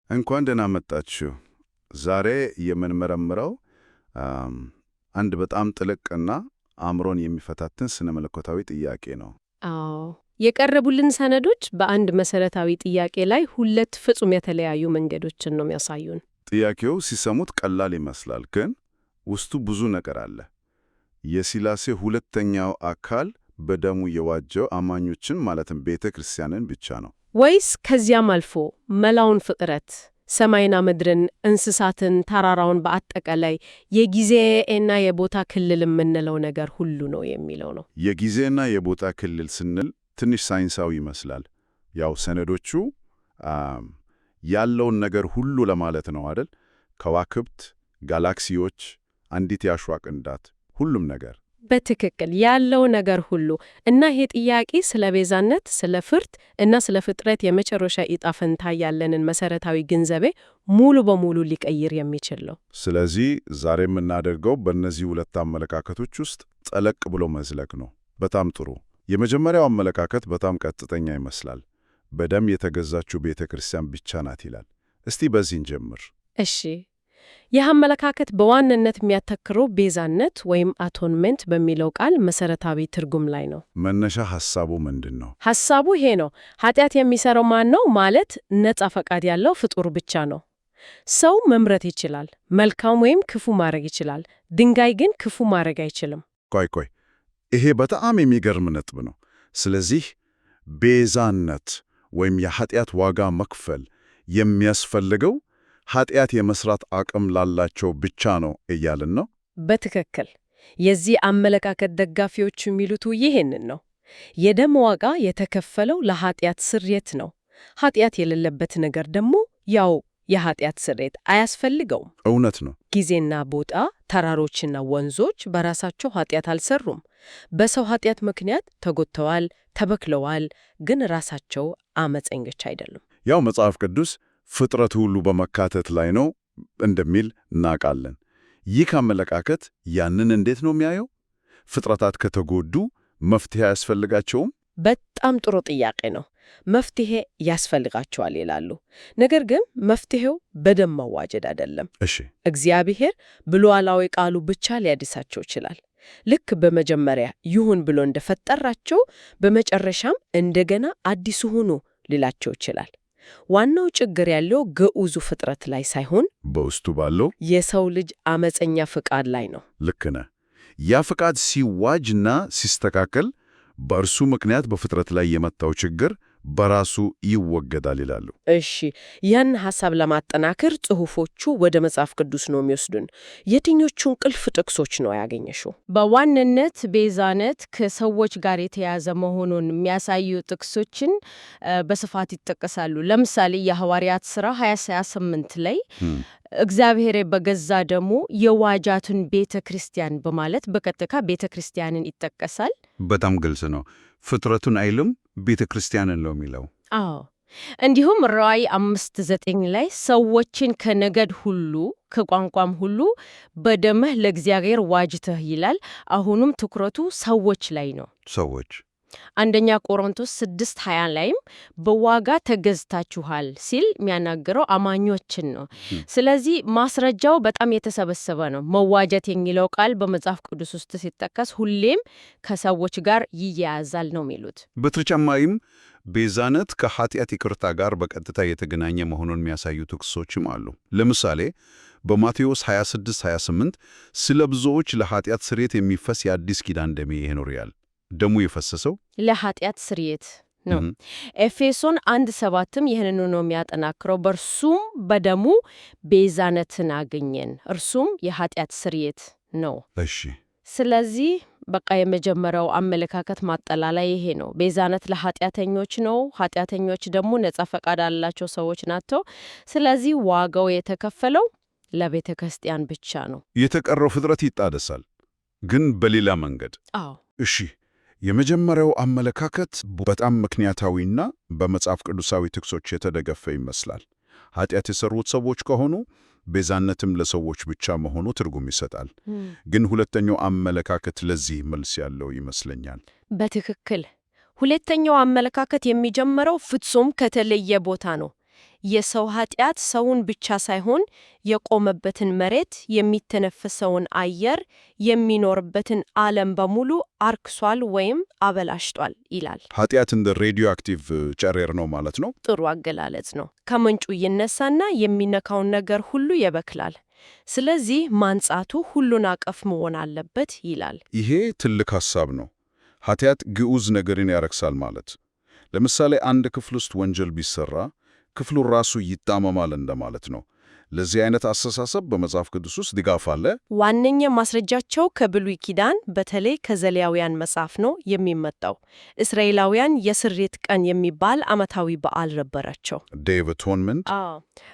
እንኳን ደህና መጣችሁ። ዛሬ የምንመረምረው አም፣ አንድ በጣም ጥልቅና አእምሮን የሚፈታትን ስነ መለኮታዊ ጥያቄ ነው። አዎ የቀረቡልን ሰነዶች በአንድ መሰረታዊ ጥያቄ ላይ ሁለት ፍጹም የተለያዩ መንገዶችን ነው የሚያሳዩን። ጥያቄው ሲሰሙት ቀላል ይመስላል፣ ግን ውስጡ ብዙ ነገር አለ። የሥላሴ ሁለተኛው አካል በደሙ የዋጀው አማኞችን ማለትም ቤተ ክርስቲያንን ብቻ ነው ወይስ ከዚያም አልፎ መላውን ፍጥረት ሰማይና ምድርን፣ እንስሳትን፣ ተራራውን በአጠቃላይ የጊዜና የቦታ ክልል የምንለው ነገር ሁሉ ነው የሚለው ነው? የጊዜና የቦታ ክልል ስንል ትንሽ ሳይንሳዊ ይመስላል። ያው ሰነዶቹ ያለውን ነገር ሁሉ ለማለት ነው አይደል? ከዋክብት፣ ጋላክሲዎች፣ አንዲት የአሸዋ ቅንጣት፣ ሁሉም ነገር በትክክል ያለው ነገር ሁሉ እና ይሄ ጥያቄ ስለ ቤዛነት፣ ስለ ፍርድ እና ስለ ፍጥረት የመጨረሻ ዕጣ ፈንታ ያለንን መሰረታዊ ግንዛቤ ሙሉ በሙሉ ሊቀይር የሚችል ነው። ስለዚህ ዛሬ የምናደርገው በእነዚህ ሁለት አመለካከቶች ውስጥ ጠለቅ ብሎ መዝለቅ ነው። በጣም ጥሩ። የመጀመሪያው አመለካከት በጣም ቀጥተኛ ይመስላል። በደም የተገዛችው ቤተ ክርስቲያን ብቻ ናት ይላል። እስቲ በዚህ እንጀምር። እሺ፣ ይህ አመለካከት በዋናነት የሚያተክረው ቤዛነት ወይም አቶንሜንት በሚለው ቃል መሰረታዊ ትርጉም ላይ ነው። መነሻ ሐሳቡ ምንድን ነው? ሐሳቡ ይሄ ነው። ኃጢአት የሚሰራው ማን ነው ማለት ነጻ ፈቃድ ያለው ፍጡር ብቻ ነው። ሰው መምረጥ ይችላል። መልካም ወይም ክፉ ማድረግ ይችላል። ድንጋይ ግን ክፉ ማድረግ አይችልም። ቆይ፣ ይሄ በጣም የሚገርም ነጥብ ነው። ስለዚህ ቤዛነት ወይም የኃጢአት ዋጋ መክፈል የሚያስፈልገው ኃጢአት የመስራት አቅም ላላቸው ብቻ ነው እያልን ነው? በትክክል። የዚህ አመለካከት ደጋፊዎች የሚሉት ይህንን ነው። የደም ዋጋ የተከፈለው ለኃጢአት ስርየት ነው። ኃጢአት የሌለበት ነገር ደግሞ ያው የኃጢአት ስርየት አያስፈልገውም። እውነት ነው። ጊዜና ቦታ፣ ተራሮችና ወንዞች በራሳቸው ኃጢአት አልሰሩም። በሰው ኃጢአት ምክንያት ተጎድተዋል፣ ተበክለዋል፣ ግን ራሳቸው አመፀኞች አይደሉም። ያው መጽሐፍ ቅዱስ ፍጥረት ሁሉ በመካተት ላይ ነው እንደሚል እናውቃለን። ይህ አመለካከት ያንን እንዴት ነው የሚያየው? ፍጥረታት ከተጎዱ መፍትሄ አያስፈልጋቸውም? በጣም ጥሩ ጥያቄ ነው። መፍትሄ ያስፈልጋቸዋል ይላሉ። ነገር ግን መፍትሄው በደም መዋጀድ አይደለም። እሺ፣ እግዚአብሔር በሉዓላዊ ቃሉ ብቻ ሊያድሳቸው ይችላል። ልክ በመጀመሪያ ይሁን ብሎ እንደፈጠራቸው በመጨረሻም እንደገና አዲስ ሁኑ ሊላቸው ይችላል። ዋናው ችግር ያለው ግዑዙ ፍጥረት ላይ ሳይሆን በውስጡ ባለው የሰው ልጅ አመፀኛ ፍቃድ ላይ ነው። ልክ ነህ። ያ ፍቃድ ሲዋጅና ሲስተካከል በእርሱ ምክንያት በፍጥረት ላይ የመጣው ችግር በራሱ ይወገዳል ይላሉ። እሺ፣ ያን ሐሳብ ለማጠናከር ጽሑፎቹ ወደ መጽሐፍ ቅዱስ ነው የሚወስዱን። የትኞቹን ቁልፍ ጥቅሶች ነው ያገኘሽው? በዋናነት ቤዛነት ከሰዎች ጋር የተያያዘ መሆኑን የሚያሳዩ ጥቅሶችን በስፋት ይጠቀሳሉ። ለምሳሌ የሐዋርያት ሥራ 20:28 ላይ እግዚአብሔር በገዛ ደሙ የዋጃትን ቤተ ክርስቲያን በማለት በቀጥታ ቤተ ክርስቲያንን ይጠቀሳል። በጣም ግልጽ ነው። ፍጥረቱን አይልም፣ ቤተ ክርስቲያንን ነው የሚለው። አዎ። እንዲሁም ራእይ 5:9 ላይ ሰዎችን ከነገድ ሁሉ ከቋንቋም ሁሉ በደምህ ለእግዚአብሔር ዋጅተህ ይላል። አሁንም ትኩረቱ ሰዎች ላይ ነው። ሰዎች አንደኛ ቆሮንቶስ 6:20 ላይም በዋጋ ተገዝታችኋል ሲል የሚያናግረው አማኞችን ነው። ስለዚህ ማስረጃው በጣም የተሰበሰበ ነው። መዋጀት የሚለው ቃል በመጽሐፍ ቅዱስ ውስጥ ሲጠቀስ ሁሌም ከሰዎች ጋር ይያያዛል ነው የሚሉት። በተጨማሪም ቤዛነት ከኃጢአት ይቅርታ ጋር በቀጥታ የተገናኘ መሆኑን የሚያሳዩ ጥቅሶችም አሉ። ለምሳሌ በማቴዎስ 26:28 ስለ ብዙዎች ለኃጢአት ስርየት የሚፈስ የአዲስ ኪዳን ደሜ ይሄ ነው ይላል። ደሙ የፈሰሰው ለኃጢአት ስርየት ነው። ኤፌሶን 1:7ም ይህንኑ ነው የሚያጠናክረው። በእርሱም በደሙ ቤዛነትን አገኘን፣ እርሱም የኃጢአት ስርየት ነው። እሺ፣ ስለዚህ በቃ የመጀመሪያው አመለካከት ማጠላላይ ይሄ ነው። ቤዛነት ለኃጢአተኞች ነው። ኃጢአተኞች ደግሞ ነጻ ፈቃድ ያላቸው ሰዎች ናቸው። ስለዚህ ዋጋው የተከፈለው ለቤተ ክርስቲያን ብቻ ነው። የተቀረው ፍጥረት ይጣደሳል፣ ግን በሌላ መንገድ። አዎ። እሺ፣ የመጀመሪያው አመለካከት በጣም ምክንያታዊና በመጽሐፍ ቅዱሳዊ ጥቅሶች የተደገፈ ይመስላል። ኃጢአት የሰሩት ሰዎች ከሆኑ ቤዛነትም ለሰዎች ብቻ መሆኑ ትርጉም ይሰጣል። ግን ሁለተኛው አመለካከት ለዚህ መልስ ያለው ይመስለኛል። በትክክል ሁለተኛው አመለካከት የሚጀምረው ፍጹም ከተለየ ቦታ ነው። የሰው ኃጢአት ሰውን ብቻ ሳይሆን የቆመበትን መሬት፣ የሚተነፈሰውን አየር፣ የሚኖርበትን ዓለም በሙሉ አርክሷል ወይም አበላሽቷል ይላል። ኃጢአት እንደ ሬዲዮ አክቲቭ ጨረር ነው ማለት ነው? ጥሩ አገላለጽ ነው። ከምንጩ ይነሳና የሚነካውን ነገር ሁሉ ይበክላል። ስለዚህ ማንጻቱ ሁሉን አቀፍ መሆን አለበት ይላል። ይሄ ትልቅ ሐሳብ ነው። ኃጢአት ግዑዝ ነገርን ያረክሳል ማለት። ለምሳሌ አንድ ክፍል ውስጥ ወንጀል ቢሰራ ክፍሉ ራሱ ይጣመማል እንደማለት ነው። ለዚህ አይነት አስተሳሰብ በመጽሐፍ ቅዱስ ውስጥ ድጋፍ አለ? ዋነኛ ማስረጃቸው ከብሉይ ኪዳን በተለይ ከዘሌዋውያን መጽሐፍ ነው የሚመጣው። እስራኤላውያን የስርየት ቀን የሚባል ዓመታዊ በዓል ነበራቸው። ዴይ ኦፍ አቶንመንት።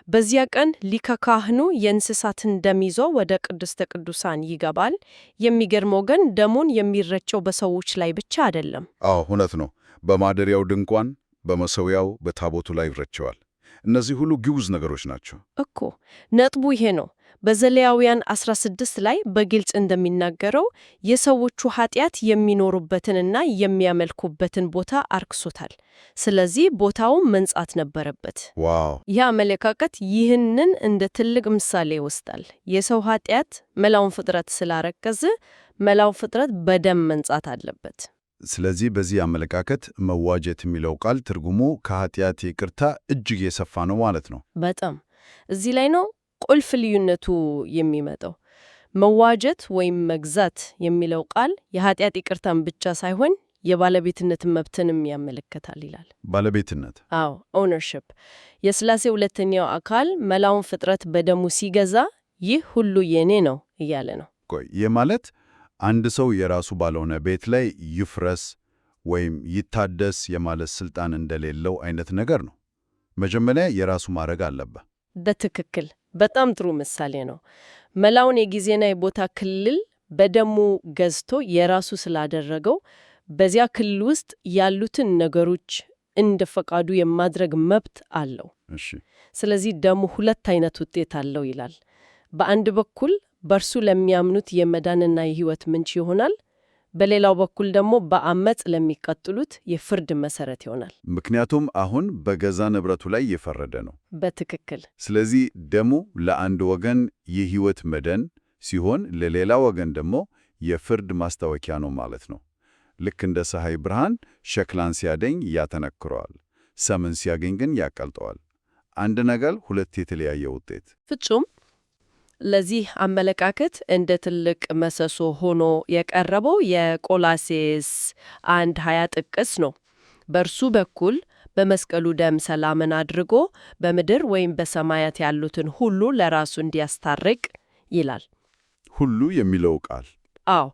በዚያ ቀን ሊቀ ካህኑ የእንስሳትን ደም ይዞ ወደ ቅድስተ ቅዱሳን ይገባል። የሚገርመው ግን ደሙን የሚረጨው በሰዎች ላይ ብቻ አይደለም። እውነት ነው። በማደሪያው ድንኳን፣ በመሠዊያው፣ በታቦቱ ላይ ይረጨዋል። እነዚህ ሁሉ ግዑዝ ነገሮች ናቸው እኮ። ነጥቡ ይሄ ነው። በዘሌዋውያን 16 ላይ በግልጽ እንደሚናገረው የሰዎቹ ኃጢአት የሚኖሩበትንና የሚያመልኩበትን ቦታ አርክሶታል። ስለዚህ ቦታውን መንጻት ነበረበት። ዋው! ይህ አመለካከት ይህንን እንደ ትልቅ ምሳሌ ይወስዳል። የሰው ኃጢአት መላውን ፍጥረት ስላረከሰ መላው ፍጥረት በደም መንጻት አለበት። ስለዚህ በዚህ አመለካከት መዋጀት የሚለው ቃል ትርጉሙ ከኃጢአት ይቅርታ እጅግ የሰፋ ነው ማለት ነው። በጣም እዚህ ላይ ነው ቁልፍ ልዩነቱ የሚመጣው። መዋጀት ወይም መግዛት የሚለው ቃል የኃጢአት ይቅርታን ብቻ ሳይሆን የባለቤትነት መብትንም ያመለክታል ይላል። ባለቤትነት? አዎ፣ ኦውነርሺፕ። የሥላሴ ሁለተኛው አካል መላውን ፍጥረት በደሙ ሲገዛ ይህ ሁሉ የኔ ነው እያለ ነው። ቆይ፣ ይህ ማለት አንድ ሰው የራሱ ባልሆነ ቤት ላይ ይፍረስ ወይም ይታደስ የማለት ስልጣን እንደሌለው አይነት ነገር ነው። መጀመሪያ የራሱ ማድረግ አለበት። በትክክል። በጣም ጥሩ ምሳሌ ነው። መላውን የጊዜና የቦታ ክልል በደሙ ገዝቶ የራሱ ስላደረገው በዚያ ክልል ውስጥ ያሉትን ነገሮች እንደ ፈቃዱ የማድረግ መብት አለው። እሺ። ስለዚህ ደሙ ሁለት አይነት ውጤት አለው ይላል። በአንድ በኩል በእርሱ ለሚያምኑት የመዳንና የሕይወት ምንጭ ይሆናል። በሌላው በኩል ደግሞ በአመፅ ለሚቀጥሉት የፍርድ መሰረት ይሆናል። ምክንያቱም አሁን በገዛ ንብረቱ ላይ እየፈረደ ነው። በትክክል። ስለዚህ ደሙ ለአንድ ወገን የሕይወት መዳን ሲሆን፣ ለሌላ ወገን ደግሞ የፍርድ ማስታወቂያ ነው ማለት ነው። ልክ እንደ ፀሐይ ብርሃን ሸክላን ሲያደኝ ያጠነክረዋል፣ ሰምን ሲያገኝ ግን ያቀልጠዋል። አንድ ነገር ሁለት የተለያየ ውጤት። ፍጹም። ለዚህ አመለካከት እንደ ትልቅ መሰሶ ሆኖ የቀረበው የቆላሴስ 1:20 ጥቅስ ነው። በእርሱ በኩል በመስቀሉ ደም ሰላምን አድርጎ በምድር ወይም በሰማያት ያሉትን ሁሉ ለራሱ እንዲያስታርቅ ይላል። ሁሉ የሚለው ቃል? አዎ፣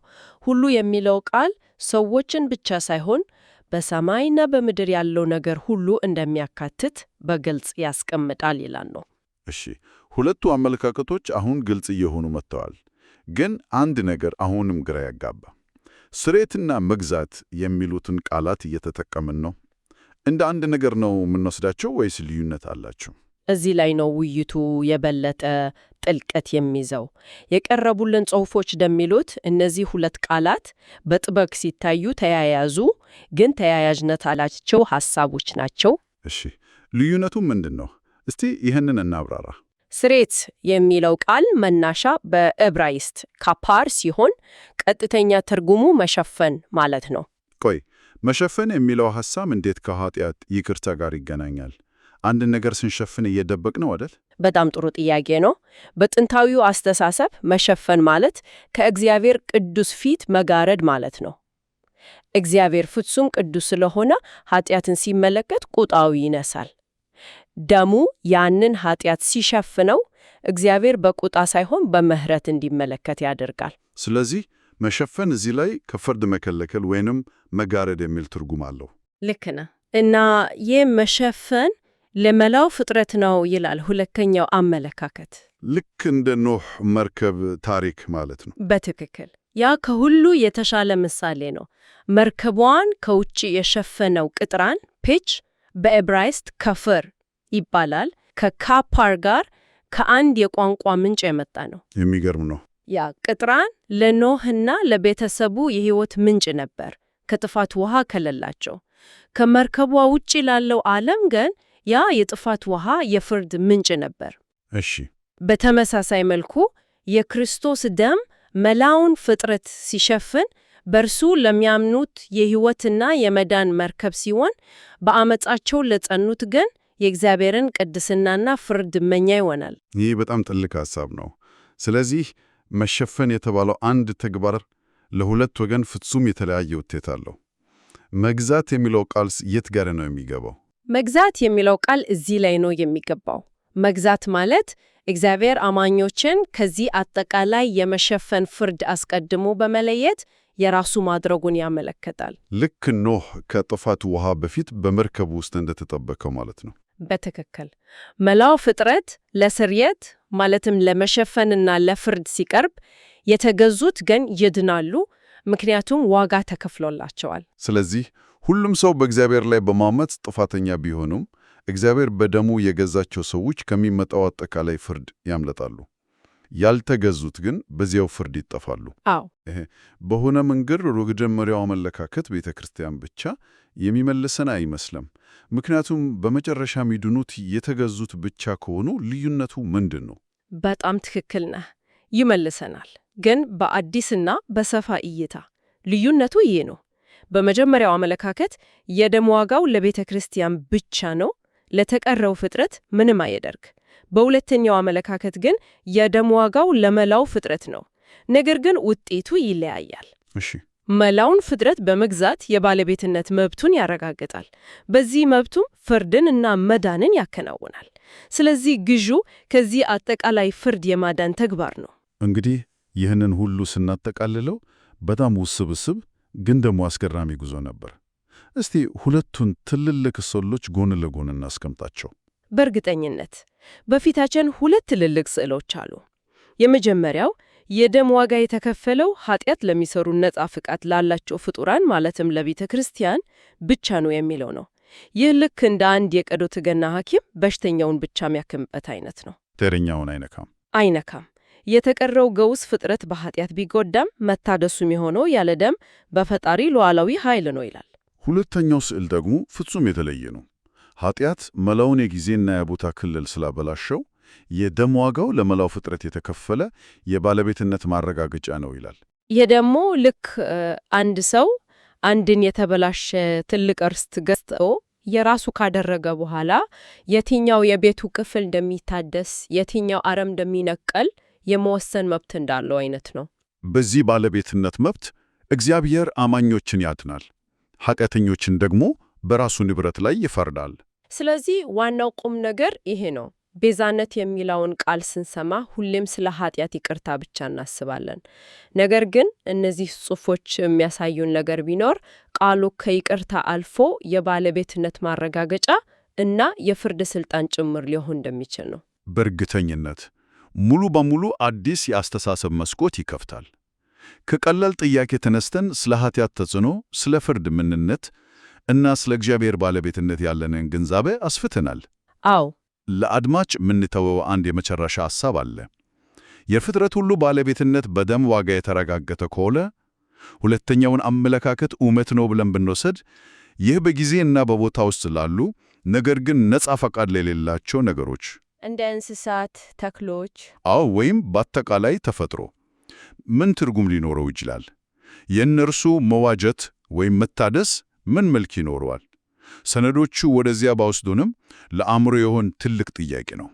ሁሉ የሚለው ቃል ሰዎችን ብቻ ሳይሆን በሰማይና በምድር ያለው ነገር ሁሉ እንደሚያካትት በግልጽ ያስቀምጣል ይላል ነው። እሺ፣ ሁለቱ አመለካከቶች አሁን ግልጽ እየሆኑ መጥተዋል። ግን አንድ ነገር አሁንም ግራ ያጋባ፣ ስርየትና መግዛት የሚሉትን ቃላት እየተጠቀምን ነው። እንደ አንድ ነገር ነው የምንወስዳቸው ወይስ ልዩነት አላቸው? እዚህ ላይ ነው ውይይቱ የበለጠ ጥልቀት የሚይዘው። የቀረቡልን ጽሑፎች እንደሚሉት እነዚህ ሁለት ቃላት በጥበቅ ሲታዩ ተያያዙ፣ ግን ተያያዥነት ያላቸው ሐሳቦች ናቸው። እሺ፣ ልዩነቱ ምንድን ነው? እስቲ ይህንን እናብራራ። ስርየት የሚለው ቃል መናሻ በዕብራይስጥ ካፓር ሲሆን ቀጥተኛ ትርጉሙ መሸፈን ማለት ነው። ቆይ፣ መሸፈን የሚለው ሐሳብ እንዴት ከኃጢአት ይቅርታ ጋር ይገናኛል? አንድ ነገር ስንሸፍን እየደበቅ ነው አይደል? በጣም ጥሩ ጥያቄ ነው። በጥንታዊው አስተሳሰብ መሸፈን ማለት ከእግዚአብሔር ቅዱስ ፊት መጋረድ ማለት ነው። እግዚአብሔር ፍጹም ቅዱስ ስለሆነ ኃጢአትን ሲመለከት ቁጣው ይነሳል። ደሙ ያንን ኃጢአት ሲሸፍነው እግዚአብሔር በቁጣ ሳይሆን በምሕረት እንዲመለከት ያደርጋል። ስለዚህ መሸፈን እዚህ ላይ ከፍርድ መከለከል ወይንም መጋረድ የሚል ትርጉም አለው። ልክ ነህ። እና ይህ መሸፈን ለመላው ፍጥረት ነው ይላል ሁለተኛው አመለካከት። ልክ እንደ ኖህ መርከብ ታሪክ ማለት ነው። በትክክል። ያ ከሁሉ የተሻለ ምሳሌ ነው። መርከቧን ከውጭ የሸፈነው ቅጥራን ፔች በዕብራይስጥ ከፍር ይባላል። ከካፓር ጋር ከአንድ የቋንቋ ምንጭ የመጣ ነው። የሚገርም ነው። ያ ቅጥራን ለኖህና ለቤተሰቡ የሕይወት ምንጭ ነበር፣ ከጥፋት ውሃ ከለላቸው። ከመርከቧ ውጭ ላለው ዓለም ግን ያ የጥፋት ውሃ የፍርድ ምንጭ ነበር። እሺ፣ በተመሳሳይ መልኩ የክርስቶስ ደም መላውን ፍጥረት ሲሸፍን በእርሱ ለሚያምኑት የሕይወትና የመዳን መርከብ ሲሆን፣ በአመፃቸው ለጸኑት ግን የእግዚአብሔርን ቅድስናና ፍርድ መኛ ይሆናል። ይህ በጣም ጥልቅ ሐሳብ ነው። ስለዚህ መሸፈን የተባለው አንድ ተግባር ለሁለት ወገን ፍጹም የተለያየ ውጤት አለው። መግዛት የሚለው ቃል የት ጋር ነው የሚገባው? መግዛት የሚለው ቃል እዚህ ላይ ነው የሚገባው። መግዛት ማለት እግዚአብሔር አማኞችን ከዚህ አጠቃላይ የመሸፈን ፍርድ አስቀድሞ በመለየት የራሱ ማድረጉን ያመለክታል። ልክ ኖህ ከጥፋት ውሃ በፊት በመርከብ ውስጥ እንደተጠበቀው ማለት ነው። በትክክል መላው ፍጥረት ለስርየት ማለትም ለመሸፈንና ለፍርድ ሲቀርብ፣ የተገዙት ግን ይድናሉ፣ ምክንያቱም ዋጋ ተከፍሎላቸዋል። ስለዚህ ሁሉም ሰው በእግዚአብሔር ላይ በማመፅ ጥፋተኛ ቢሆኑም እግዚአብሔር በደሙ የገዛቸው ሰዎች ከሚመጣው አጠቃላይ ፍርድ ያምለጣሉ። ያልተገዙት ግን በዚያው ፍርድ ይጠፋሉ። አዎ፣ በሆነ መንገድ ወደመጀመሪያው አመለካከት ቤተ ክርስቲያን ብቻ የሚመልሰን አይመስልም። ምክንያቱም በመጨረሻ የሚድኑት የተገዙት ብቻ ከሆኑ ልዩነቱ ምንድን ነው? በጣም ትክክል ነህ። ይመልሰናል፣ ግን በአዲስና በሰፋ እይታ ልዩነቱ ይሄ ነው። በመጀመሪያው አመለካከት የደም ዋጋው ለቤተ ክርስቲያን ብቻ ነው፣ ለተቀረው ፍጥረት ምንም አያደርግ። በሁለተኛው አመለካከት ግን የደም ዋጋው ለመላው ፍጥረት ነው፣ ነገር ግን ውጤቱ ይለያያል። እሺ፣ መላውን ፍጥረት በመግዛት የባለቤትነት መብቱን ያረጋግጣል። በዚህ መብቱም ፍርድን እና መዳንን ያከናውናል። ስለዚህ ግዢው ከዚህ አጠቃላይ ፍርድ የማዳን ተግባር ነው። እንግዲህ ይህንን ሁሉ ስናጠቃልለው በጣም ውስብስብ ግን ደግሞ አስገራሚ ጉዞ ነበር። እስቲ ሁለቱን ትልልቅ ስዕሎች ጎን ለጎን እናስቀምጣቸው። በእርግጠኝነት በፊታችን ሁለት ትልልቅ ስዕሎች አሉ። የመጀመሪያው የደም ዋጋ የተከፈለው ኃጢአት ለሚሰሩ ነጻ ፍቃድ ላላቸው ፍጡራን ማለትም ለቤተ ክርስቲያን ብቻ ነው የሚለው ነው። ይህ ልክ እንደ አንድ የቀዶ ጥገና ሐኪም በሽተኛውን ብቻ የሚያክምበት አይነት ነው። ተረኛውን አይነካም። የተቀረው ገውስ ፍጥረት በኃጢአት ቢጎዳም መታደሱም የሆነው ያለ ደም በፈጣሪ ሉዓላዊ ኃይል ነው ይላል። ሁለተኛው ስዕል ደግሞ ፍጹም የተለየ ነው። ኃጢአት መላውን የጊዜና የቦታ ክልል ስላበላሸው የደም ዋጋው ለመላው ፍጥረት የተከፈለ የባለቤትነት ማረጋገጫ ነው ይላል። ይህ ደግሞ ልክ አንድ ሰው አንድን የተበላሸ ትልቅ ርስት ገዝቶ የራሱ ካደረገ በኋላ የትኛው የቤቱ ክፍል እንደሚታደስ፣ የትኛው አረም እንደሚነቀል የመወሰን መብት እንዳለው አይነት ነው። በዚህ ባለቤትነት መብት እግዚአብሔር አማኞችን ያድናል፣ ኃጢአተኞችን ደግሞ በራሱ ንብረት ላይ ይፈርዳል። ስለዚህ ዋናው ቁም ነገር ይሄ ነው። ቤዛነት የሚለውን ቃል ስንሰማ ሁሌም ስለ ኃጢአት ይቅርታ ብቻ እናስባለን። ነገር ግን እነዚህ ጽሑፎች የሚያሳዩን ነገር ቢኖር ቃሉ ከይቅርታ አልፎ የባለቤትነት ማረጋገጫ እና የፍርድ ስልጣን ጭምር ሊሆን እንደሚችል ነው። በእርግጠኝነት ሙሉ በሙሉ አዲስ የአስተሳሰብ መስኮት ይከፍታል። ከቀላል ጥያቄ ተነስተን ስለ ኃጢአት ተጽዕኖ፣ ስለ ፍርድ ምንነት እና ስለ እግዚአብሔር ባለቤትነት ያለንን ግንዛቤ አስፍተናል። አዎ፣ ለአድማጭ የምንተወው አንድ የመጨረሻ ሐሳብ አለ። የፍጥረት ሁሉ ባለቤትነት በደም ዋጋ የተረጋገጠ ከሆነ ሁለተኛውን አመለካከት እውነት ነው ብለን ብንወስድ፣ ይህ በጊዜና በቦታ ውስጥ ላሉ ነገር ግን ነጻ ፈቃድ ለሌላቸው ነገሮች እንደ እንስሳት፣ ተክሎች፣ ወይም በአጠቃላይ ተፈጥሮ ምን ትርጉም ሊኖረው ይችላል? የእነርሱ መዋጀት ወይም መታደስ ምን መልክ ይኖረዋል? ሰነዶቹ ወደዚያ ባወስዱንም ለአእምሮ የሆን ትልቅ ጥያቄ ነው።